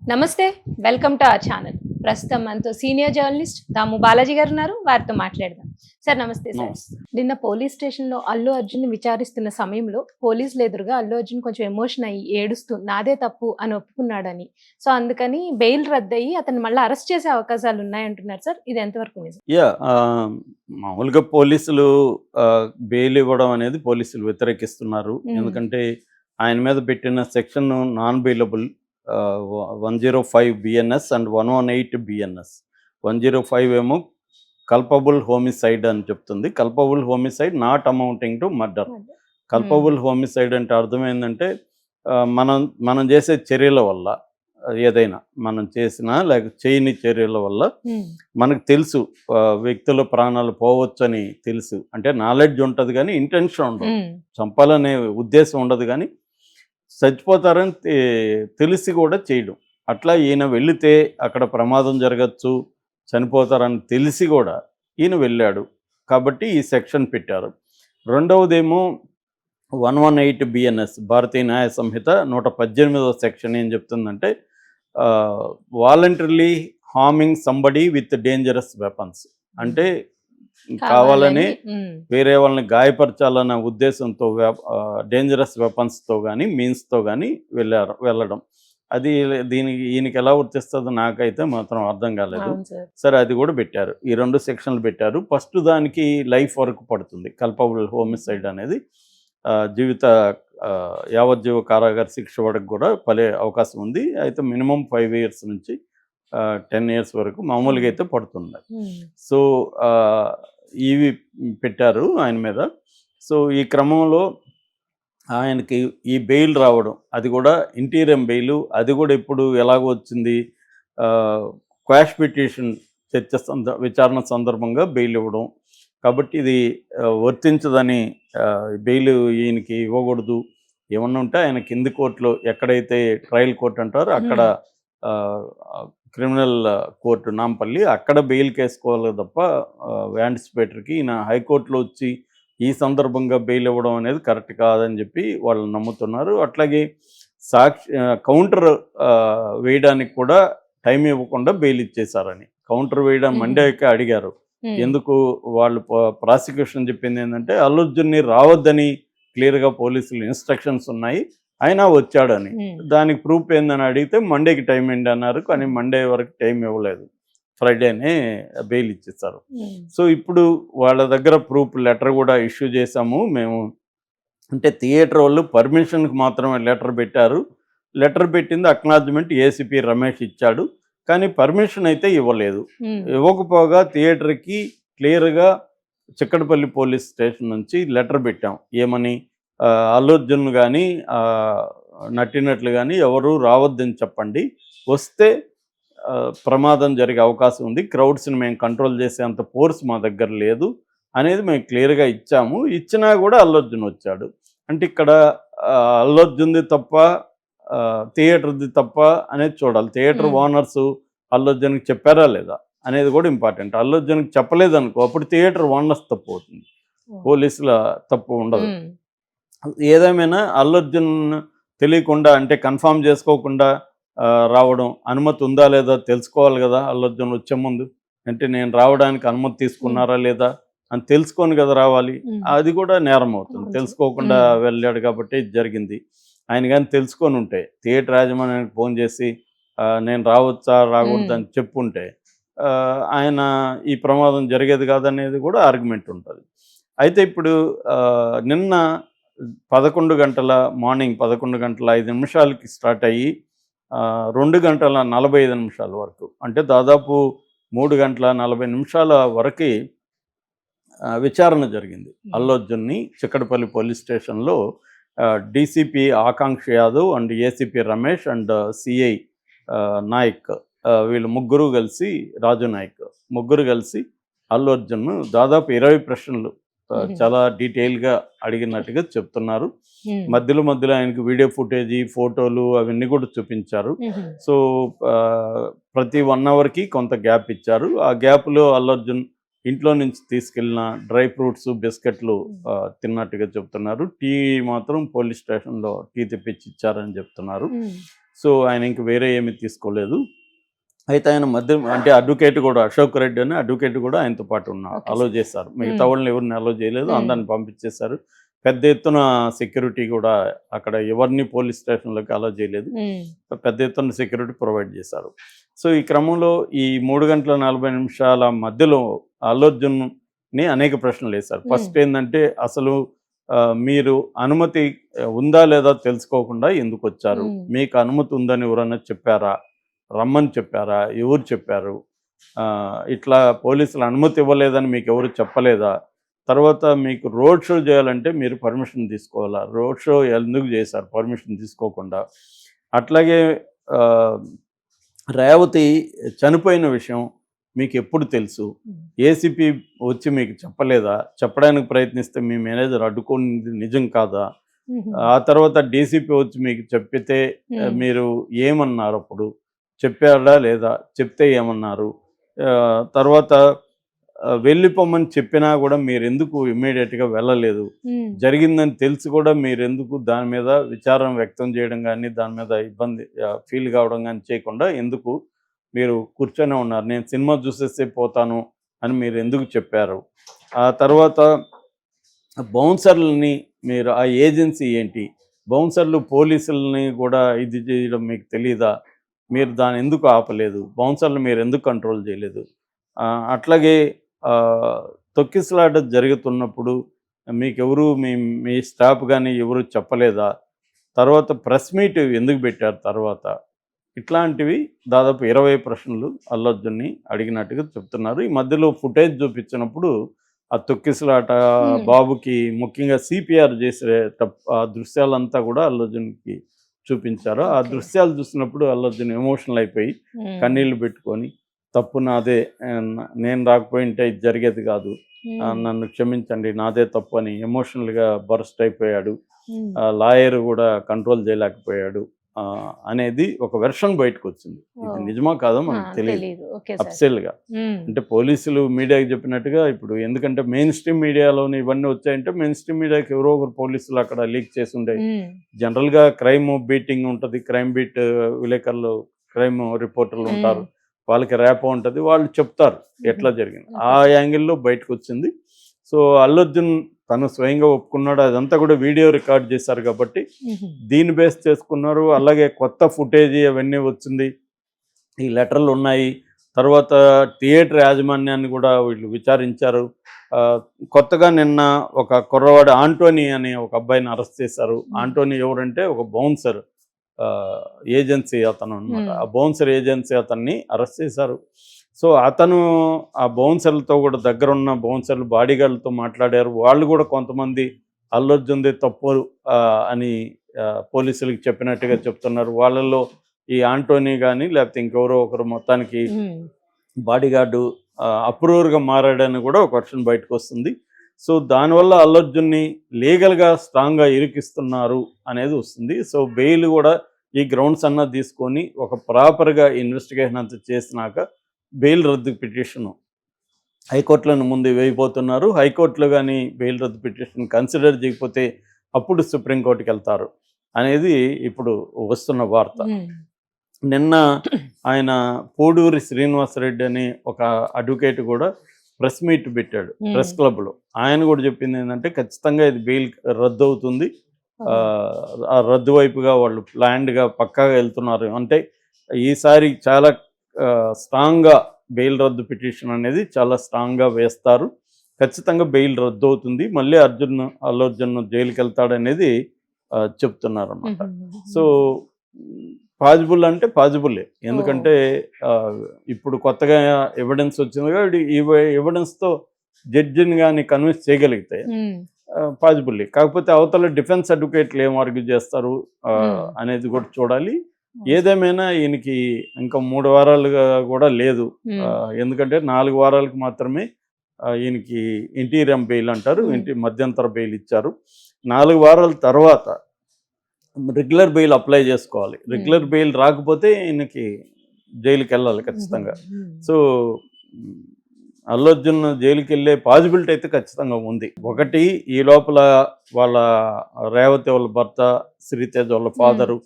నమస్తే. Welcome to our channel. ప్రస్తుతం మనతో సీనియర్ జర్నలిస్ట్ దాము బాలాజీ గారు ఉన్నారు. వారితో మాట్లాడదాం. సార్ నమస్తే సార్. నిన్న పోలీస్ స్టేషన్‌లో అల్లు అర్జున్‌ని విచారిస్తున్న సమయంలో పోలీసులు ఎదురుగా అల్లు అర్జున్ కొంచెం ఎమోషన్ అయ్యి ఏడుస్తూ నాదే తప్పు అని ఒప్పుకున్నాడని. సో అందుకని బెయిల్ రద్దయ్యి అతన్ని మళ్ళీ అరెస్ట్ చేసే అవకాశాలు ఉన్నాయంటున్నారు సార్. ఇది ఎంతవరకు నిజం? మామూలుగా పోలీసులు బెయిల్ ఇవ్వడం అనేది పోలీసులు వ్యతిరేకిస్తున్నారు. ఎందుకంటే ఆయన మీద పెట్టిన section non bailable 105 BNS and 118 BNS. 105 ఏమో కల్పబుల్ హోమిసైడ్ అని చెప్తుంది. Culpable homicide not amounting to murder. Culpable homicide అంటే అర్థం ఏంటంటే మనం చేసే చర్యల వల్ల ఏదైనా మనం చేసినా లేక చేయని చర్యల వల్ల మనకు తెలుసు వ్యక్తుల ప్రాణాలు పోవచ్చని తెలుసు. అంటే నాలెడ్జ్ ఉంటుంది కానీ ఇంటెన్షన్ ఉండదు, చంపాలనే ఉద్దేశం ఉండదు, కానీ చచ్చిపోతారని తెలిసి కూడా చేయడం. అట్లా ఈయన వెళితే అక్కడ ప్రమాదం జరగచ్చు, చనిపోతారని తెలిసి కూడా ఈయన వెళ్ళాడు కాబట్టి ఈ సెక్షన్ పెట్టారు. రెండవదేమో 118 బిఎన్ఎస్ భారతీయ న్యాయ సంహిత 118వ సెక్షన్ ఏం చెప్తుందంటే voluntarily harming somebody with dangerous weapons. అంటే కావాలని వేరే వాళ్ళని గాయపరచాలన్న ఉద్దేశంతో డేంజరస్ వెపన్స్తో కానీ మీన్స్తో కానీ వెళ్ళడం. అది ఈయనకి ఎలా వర్తిస్తుందో నాకైతే మాత్రం అర్థం కాలేదు. సరే, అది కూడా పెట్టారు. ఈ 2 సెక్షన్లు పెట్టారు. ఫస్ట్ దానికి లైఫ్ వరకు పడుతుంది. కల్పబుల్ హోమిసైడ్ అనేది యావజ్జీవ కారాగార శిక్ష వరకు కూడా పడే అవకాశం ఉంది. అయితే మినిమం 5 years నుంచి 10 years వరకు మామూలుగా అయితే పడుతుంది. సో ఇవి పెట్టారు ఆయన మీద. సో ఈ క్రమంలో ఆయనకి ఈ బెయిల్ రావడం, అది కూడా ఇంటీరియం బెయిల్, అది కూడా ఇప్పుడు ఎలాగో వచ్చింది, క్వాష్ పిటిషన్ విచారణ సందర్భంగా బెయిల్ ఇవ్వడం. కాబట్టి ఇది వర్తించదని, బెయిల్ ఈయనకి ఇవ్వకూడదు. ఏమన్నా ఉంటే ఆయన కింది కోర్టులో, ఎక్కడైతే ట్రయల్ కోర్టు అంటారో అక్కడ క్రిమినల్ కోర్టు నాంపల్లి, అక్కడ బెయిల్ కేసుకోవాలి తప్ప యాంటిసిపేటర్కి ఈయన హైకోర్టులో వచ్చి ఈ సందర్భంగా బెయిల్ ఇవ్వడం అనేది కరెక్ట్ కాదని చెప్పి వాళ్ళు నమ్ముతున్నారు. అట్లాగే కౌంటర్ వేయడానికి కూడా టైం ఇవ్వకుండా బెయిల్ ఇచ్చేశారని. కౌంటర్ వేయడం మండేకి అడిగారు. ఎందుకు వాళ్ళు ప్రాసిక్యూషన్ చెప్పింది ఏంటంటే అల్లు అర్జున్ని రావద్దని క్లియర్గా పోలీసులు ఇన్స్ట్రక్షన్స్ ఉన్నాయి, అయినా వచ్చాడని. దానికి ప్రూఫ్ ఏందని అడిగితే మండేకి టైం ఏంటి అన్నారు. కానీ మండే వరకు టైం ఇవ్వలేదు, ఫ్రైడేనే బెయిల్ ఇచ్చేస్తారు. సో ఇప్పుడు వాళ్ళ దగ్గర ప్రూఫ్ లెటర్ కూడా ఇష్యూ చేశాము మేము. అంటే థియేటర్ వాళ్ళు పర్మిషన్కి మాత్రమే లెటర్ పెట్టారు. లెటర్ పెట్టింది అక్నాలజ్మెంట్ ఏసీపీ రమేష్ ఇచ్చాడు, కానీ పర్మిషన్ అయితే ఇవ్వలేదు. ఇవ్వకపోగా థియేటర్కి క్లియర్గా చిక్కడపల్లి పోలీస్ స్టేషన్ నుంచి లెటర్ పెట్టాం. ఏమని, అల్లు అర్జున్ కానీ నటినట్లు కానీ ఎవరు రావద్దని చెప్పండి, వస్తే ప్రమాదం జరిగే అవకాశం ఉంది, క్రౌడ్స్ని మేము కంట్రోల్ చేసేంత ఫోర్స్ మా దగ్గర లేదు అనేది మేము క్లియర్గా ఇచ్చాము. ఇచ్చినా కూడా అల్లు అర్జున్ వచ్చాడు. అంటే ఇక్కడ అల్లు అర్జున్ది తప్ప థియేటర్ది తప్ప అనేది చూడాలి. థియేటర్ ఓనర్స్ అల్లు అర్జున్కి చెప్పారా లేదా అనేది కూడా ఇంపార్టెంట్. అల్లు అర్జున్కి చెప్పలేదనుకో, అప్పుడు థియేటర్ ఓనర్స్ తప్పు అవుతుంది, పోలీసుల తప్పు ఉండదు. ఏదేమైనా అల్లు అర్జున్ తెలియకుండా, అంటే కన్ఫామ్ చేసుకోకుండా రావడం, అనుమతి ఉందా లేదా తెలుసుకోవాలి కదా అల్లు అర్జున్ వచ్చే ముందు. అంటే నేను రావడానికి అనుమతి తీసుకున్నారా లేదా అని తెలుసుకొని కదా రావాలి. అది కూడా నేరం అవుతుంది. తెలుసుకోకుండా వెళ్ళాడు కాబట్టి జరిగింది. ఆయన కానీ తెలుసుకొని ఉంటే, థియేటర్ యాజమాన్యానికి ఫోన్ చేసి నేను రావచ్చా రాకూడదు అని చెప్పుంటే ఆయన ఈ ప్రమాదం జరిగేది కాదనేది కూడా ఆర్గ్యుమెంట్ ఉంటుంది. అయితే ఇప్పుడు నిన్న మార్నింగ్ 11:05 స్టార్ట్ అయ్యి 2:45 వరకు, అంటే దాదాపు 3:40 వరకు విచారణ జరిగింది. అల్లు అర్జున్ని చిక్కడపల్లి పోలీస్ స్టేషన్లో DCP Akanksha Yadav and ACP Ramesh and CI Nayak, వీళ్ళు ముగ్గురు కలిసి, రాజు నాయక్ ముగ్గురు కలిసి అల్లు అర్జున్ దాదాపు 20 ప్రశ్నలు చాలా డీటెయిల్గా అడిగినట్టుగా చెప్తున్నారు. మధ్యలో ఆయనకు వీడియో ఫుటేజీ, ఫోటోలు అవన్నీ కూడా చూపించారు. సో ప్రతి 1 hourకి కొంత గ్యాప్ ఇచ్చారు. ఆ గ్యాప్లో అల్లు అర్జున్ ఇంట్లో నుంచి తీసుకెళ్ళిన డ్రై ఫ్రూట్స్, బిస్కెట్లు తిన్నట్టుగా చెప్తున్నారు. టీ మాత్రం పోలీస్ స్టేషన్లో టీ తెప్పించి ఇచ్చారని చెప్తున్నారు. సో ఆయన ఇంక వేరే ఏమీ తీసుకోలేదు. అయితే ఆయన మధ్య అంటే అడ్వకేట్ కూడా అశోక్ రెడ్డి అని అడ్వకేట్ కూడా ఆయనతో పాటు ఉన్నారు, ఓకే అలో సార్. చేశారు. మిగతా వాళ్ళని ఎవరిని అలో చేయలేదు, మ్మ్. అందరిని పంపించేశారు. పెద్ద ఎత్తున సెక్యూరిటీ కూడా అక్కడ ఎవరిని పోలీస్ స్టేషన్లోకి అలో చేయలేదు, మ్మ్. పెద్ద ఎత్తున సెక్యూరిటీ ప్రొవైడ్ చేశారు. సో ఈ క్రమంలో ఈ 3 గంటల 40 నిమిషాల మధ్యలో అల్లు అర్జున్ని అనేక ప్రశ్నలు వేశారు. ఫస్ట్ ఏంటంటే అసలు మీరు అనుమతి ఉందా లేదా తెలుసుకోకుండా ఎందుకు వచ్చారు, మ్మ్. మీకు అనుమతి ఉందని ఎవరన్నా చెప్పారా, రమ్మని చెప్పారా, ఎవరు చెప్పారు, ఇట్లా పోలీసులు అనుమతి ఇవ్వలేదని మీకు ఎవరు చెప్పలేదా, తర్వాత మీకు రోడ్ షో చేయాలంటే మీరు పర్మిషన్ తీసుకోవాలా, రోడ్ షో ఎందుకు చేశారు పర్మిషన్ తీసుకోకుండా, అట్లాగే ఆ, రేవతి చనిపోయిన విషయం మీకు ఎప్పుడు తెలుసు, ఏసీపీ వచ్చి మీకు చెప్పలేదా, చెప్పడానికి ప్రయత్నిస్తే మీ మేనేజర్ అడ్డుకున్నది నిజం కాదా, మ్మ్. ఆ తర్వాత డీసీపీ వచ్చి మీకు చెప్పితే మ్మ్. మీరు ఏమన్నారు, అప్పుడు చెప్పాడా లేదా, చెప్తే ఏమన్నారు, తర్వాత వెళ్ళిపోమని చెప్పినా కూడా మీరు ఎందుకు ఇమ్మీడియట్గా వెళ్ళలేదు, మ్మ్. జరిగిందని తెలిసి కూడా మీరు ఎందుకు దాని మీద విచారం వ్యక్తం చేయడం కానీ దాని మీద ఇబ్బంది ఫీల్ కావడం కానీ చేయకుండా ఎందుకు మీరు కూర్చొని ఉన్నారు, నేను సినిమా చూసేస్తే పోతాను అని మీరు ఎందుకు చెప్పారు, ఆ తర్వాత బౌన్సర్లని మీరు ఆ ఏజెన్సీ ఏంటి, బౌన్సర్లు పోలీసులని కూడా ఇది చేయడం మీకు తెలీదా, మీరు దాన్ని ఎందుకు ఆపలేదు, బౌన్సర్లు మీరు ఎందుకు కంట్రోల్ చేయలేదు, అట్లాగే తొక్కిసలాట జరుగుతున్నప్పుడు మీకెవరు మీ స్టాఫ్ కానీ ఎవరు చెప్పలేదా, తర్వాత ప్రెస్ మీట్ ఎందుకు పెట్టారు తర్వాత, ఇట్లాంటివి దాదాపు 20 ప్రశ్నలు అల్లు అర్జున్ని అడిగినట్టుగా చెప్తున్నారు. ఈ మధ్యలో ఫుటేజ్ చూపించినప్పుడు ఆ తొక్కిసలాట బాబుకి ముఖ్యంగా సిపిఆర్ చేసే ఆ దృశ్యాలంతా కూడా అల్లు అర్జున్కి చూపించారు. ఆ దృశ్యాలు చూసినప్పుడు అల్లు అర్జున్ ఎమోషనల్ అయిపోయి కన్నీళ్లు పెట్టుకొని తప్పు నాదే, నేను రాకపోయింటే ఇది జరిగేది కాదు, నన్ను క్షమించండి, నాదే తప్పు అని ఎమోషనల్గా బర్స్ట్ అయిపోయాడు, లాయర్ కూడా కంట్రోల్ చేయలేకపోయాడు అనేది ఒక వెర్షన్ బయటకు వచ్చింది. ఇది నిజమా కాదో మనకు తెలియదు అఫ్సెల్గా. అంటే పోలీసులు మీడియాకి చెప్పినట్టుగా ఇప్పుడు ఎందుకంటే మెయిన్ స్ట్రీమ్ మీడియాలోని ఇవన్నీ వచ్చాయంటే మెయిన్ స్ట్రీమ్ మీడియాకి ఎవరో ఒకరు పోలీసులు అక్కడ లీక్ చేసి ఉండే. జనరల్గా క్రైమ్ బీటింగ్ ఉంటుంది, క్రైమ్ బీట్ విలేకరులు, క్రైమ్ రిపోర్టర్లు ఉంటారు, వాళ్ళకి ర్యాపో ఉంటుంది, వాళ్ళు చెప్తారు ఎట్లా జరిగింది. ఆ యాంగిల్లో బయటకు వచ్చింది. సో అల్లు అర్జున్ తను స్వయంగా ఒప్పుకున్నాడు, అదంతా కూడా వీడియో రికార్డ్ చేశారు కాబట్టి దీన్ని బేస్ చేసుకున్నారు. అలాగే కొత్త ఫుటేజ్ అవన్నీ వచ్చింది, ఈ లెటర్లు ఉన్నాయి, తర్వాత థియేటర్ యాజమాన్యాన్ని కూడా వీళ్ళు విచారించారు. కొత్తగా నిన్న ఒక కుర్రవాడు ఆంటోనీ అనే ఒక అబ్బాయిని అరెస్ట్ చేశారు. ఆంటోనీ ఎవరంటే ఒక బౌన్సర్ ఏజెన్సీ అతను అనమాట. ఆ బౌన్సర్ ఏజెన్సీ అతన్ని అరెస్ట్ చేశారు. సో అతను ఆ బౌన్సర్లతో కూడా దగ్గరున్న బౌన్సర్లు బాడీగార్డ్లతో మాట్లాడారు. వాళ్ళు కూడా కొంతమంది అల్లు అర్జున్ది తప్పు అని పోలీసులకు చెప్పినట్టుగా చెప్తున్నారు. వాళ్ళల్లో ఈ ఆంటోనీ కానీ లేకపోతే ఇంకెవరో ఒకరు మొత్తానికి బాడీగార్డు అప్రూవర్గా మారాడని కూడా ఒక వర్షన్ బయటకు వస్తుంది. సో దానివల్ల అల్లు అర్జున్ని లీగల్గా స్ట్రాంగ్గా ఇరికిస్తున్నారు అనేది వస్తుంది. సో బెయిల్ కూడా ఈ గ్రౌండ్స్ అన్నా తీసుకొని ఒక ప్రాపర్గా ఇన్వెస్టిగేషన్ అంతా చేసినాక బెయిల్ రద్దు పిటిషన్ హైకోర్టులను ముందు వేయబోతున్నారు. హైకోర్టులో కానీ బెయిల్ రద్దు పిటిషన్ కన్సిడర్ చేయకపోతే అప్పుడు సుప్రీంకోర్టుకి వెళ్తారు అనేది ఇప్పుడు వస్తున్న వార్త. నిన్న ఆయన పూడూరి శ్రీనివాసరెడ్డి అని ఒక అడ్వకేట్ కూడా ప్రెస్ మీట్ పెట్టాడు ప్రెస్ క్లబ్లో. ఆయన కూడా చెప్పింది ఏంటంటే ఖచ్చితంగా ఇది బెయిల్ రద్దు అవుతుంది, ఆ రద్దు వైపుగా వాళ్ళు ప్లాన్డ్గా పక్కాగా వెళ్తున్నారు. అంటే ఈసారి చాలా స్ట్రాంగ్గా బెయిల్ రద్దు పిటిషన్ అనేది చాలా స్ట్రాంగ్గా వేస్తారు, ఖచ్చితంగా బెయిల్ రద్దు అవుతుంది, మళ్ళీ అల్లు అర్జున్ జైలుకి వెళ్తాడనేది చెప్తున్నారు అన్నమాట. సో పాజిబుల్ అంటే పాజిబులే, ఎందుకంటే ఇప్పుడు కొత్తగా ఎవిడెన్స్ వచ్చింది కాబట్టి ఈ ఎవిడెన్స్తో జడ్జిని కానీ కన్విన్స్ చేయగలిగితే పాజిబుల్లే. కాకపోతే అవతల డిఫెన్స్ అడ్వకేట్లు ఏం ఆర్గ్యూ చేస్తారు అనేది కూడా చూడాలి. ఏదేమైనా ఈయనకి ఇంకా 3 వారాలుగా కూడా లేదు, ఎందుకంటే 4 వారాలకు మాత్రమే ఈయనకి ఇంటీరియం బెయిల్ అంటారు, మధ్యంతర బెయిల్ ఇచ్చారు. 4 వారాల తర్వాత రెగ్యులర్ బెయిల్ అప్లై చేసుకోవాలి. రెగ్యులర్ బెయిల్ రాకపోతే ఈయనకి జైలుకి వెళ్ళాలి ఖచ్చితంగా. సో అల్లు అర్జున్ జైలుకి వెళ్ళే పాజిబిలిటీ అయితే ఖచ్చితంగా ఉంది. ఒకటి, ఈ లోపల వాళ్ళ రేవతి వాళ్ళ భర్త శ్రీతేజ్ వాళ్ళ ఫాదరు